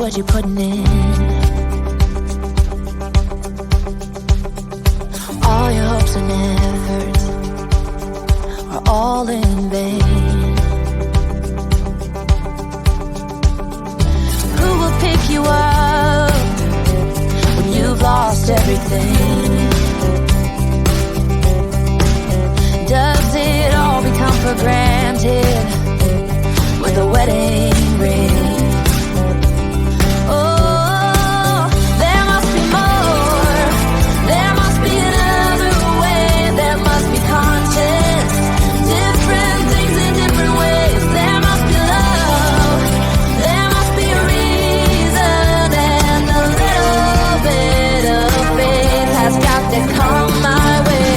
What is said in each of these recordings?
what you're putting in. All your hopes and efforts are all in vain. Who will pick you up when you've lost everything? Does it all become for granted with a wedding ring? Oh, there must be more. There must be another way. There must be conscience. Different things in different ways. There must be love. There must be a reason. And a little bit of faith has got to come my way.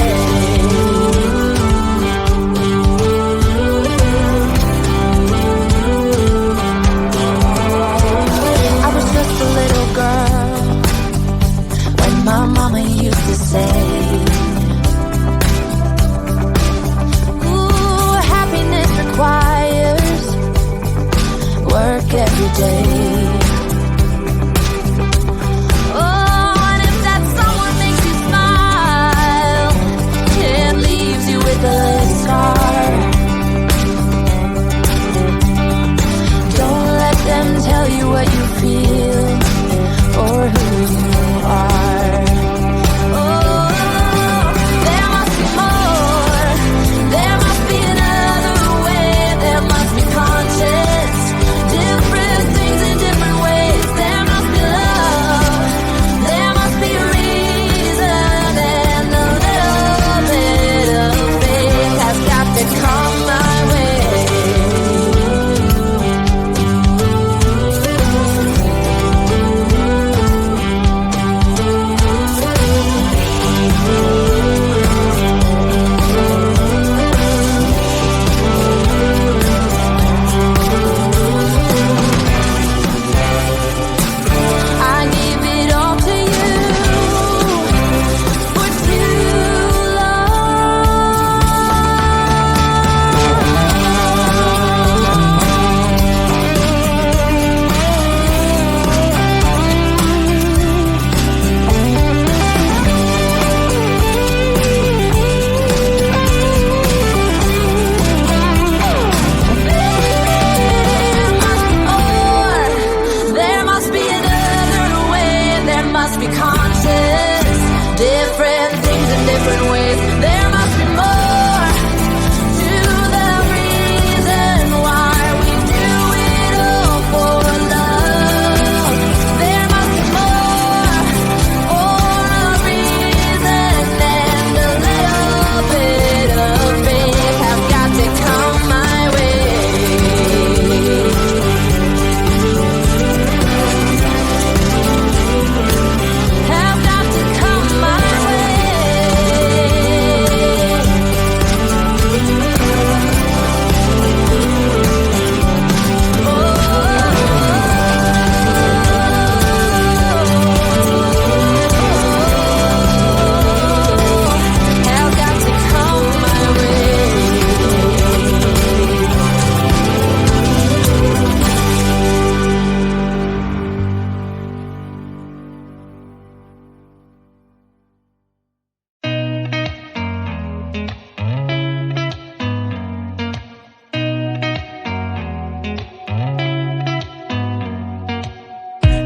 My mama used to say, ooh, happiness requires work every day. Oh, and if that someone makes you smile, it leaves you with a scar. Don't let them tell you what you feel or who you are.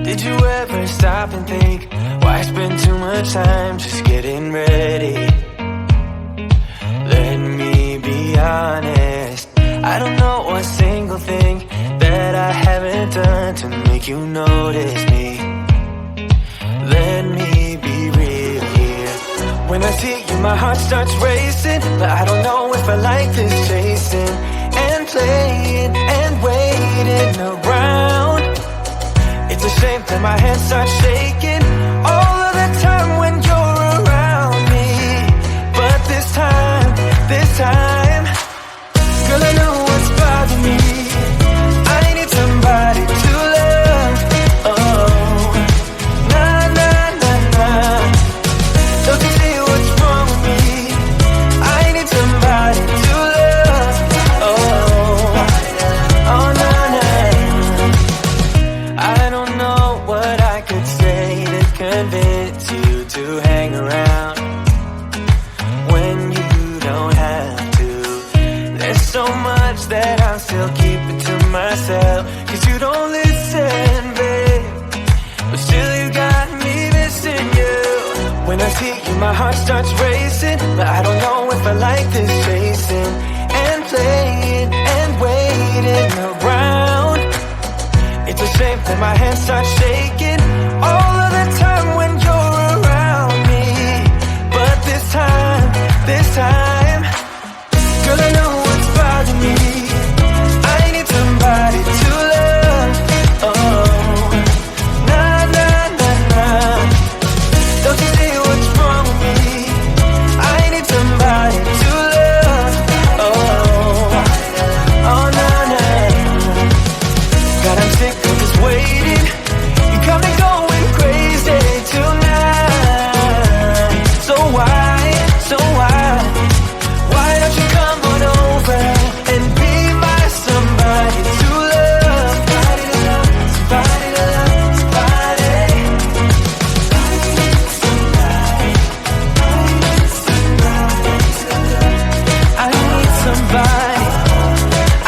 Did you ever stop and think, why spend too much time just getting ready? Let me be honest, I don't know a single thing that I haven't done to make you notice me. Let me be real here. When I see you, my heart starts racing, but I don't know if I like this chasing and playing and waiting around. It's a shame that my hands start shaking all of the time when you're around me. But this time, girl, I know what's bothering me. I need somebody to love. Oh, nah, nah, nah, nah. Don't you see what's wrong with me? I need somebody to love. Oh, oh, nah, nah. I don't know still keep it to myself, 'cause you don't listen, babe. But still you got me missing you. When I see you, my heart starts racing, but I don't know if I like this chasing and playing and waiting around. It's a shame that my hands start shaking all of the time when you're around me. But this time, girl, I know what's bothering me. I need somebody to love. Oh, nah, nah, nah, nah. Don't you see what's wrong with me? I need somebody to love. Oh, oh, nah, nah. God, I'm sick of just waiting. You got me going crazy tonight. So why don't you come on over and be my somebody to love? Somebody to love, somebody to love, somebody. I need somebody.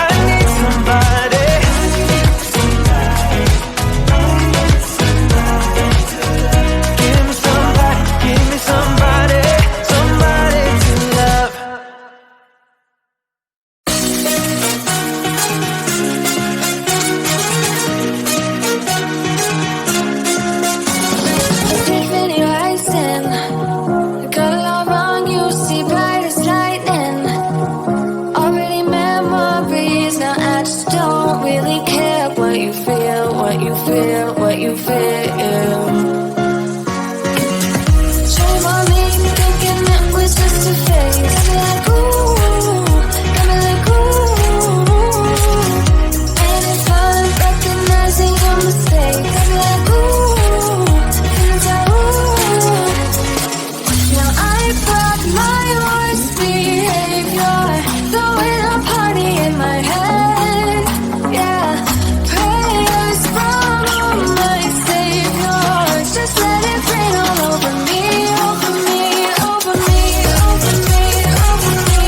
I need somebody. Give me somebody, give me somebody, somebody to love. Infinity rising, got a love on you, see bright as lightning. Already memories, now I just don't really care what you feel, what you feel, what you feel. Shame on me, thinking it was just a phase. Got me like ooh, got me like ooh. And it's fun recognizing your mistakes. Got me like ooh, feels like ooh. Now I brought my worst behavior, throwing a party in my head. Yeah, prayers from my saviors. Just let it rain all over me, over me, over me, over me, over me.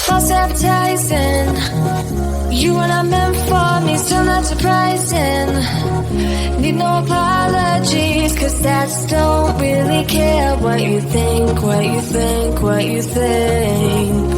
False advertising, you were not meant for me, still not surprising. Need no apologies, 'cause that's don't really care what you think, what you think, what you think.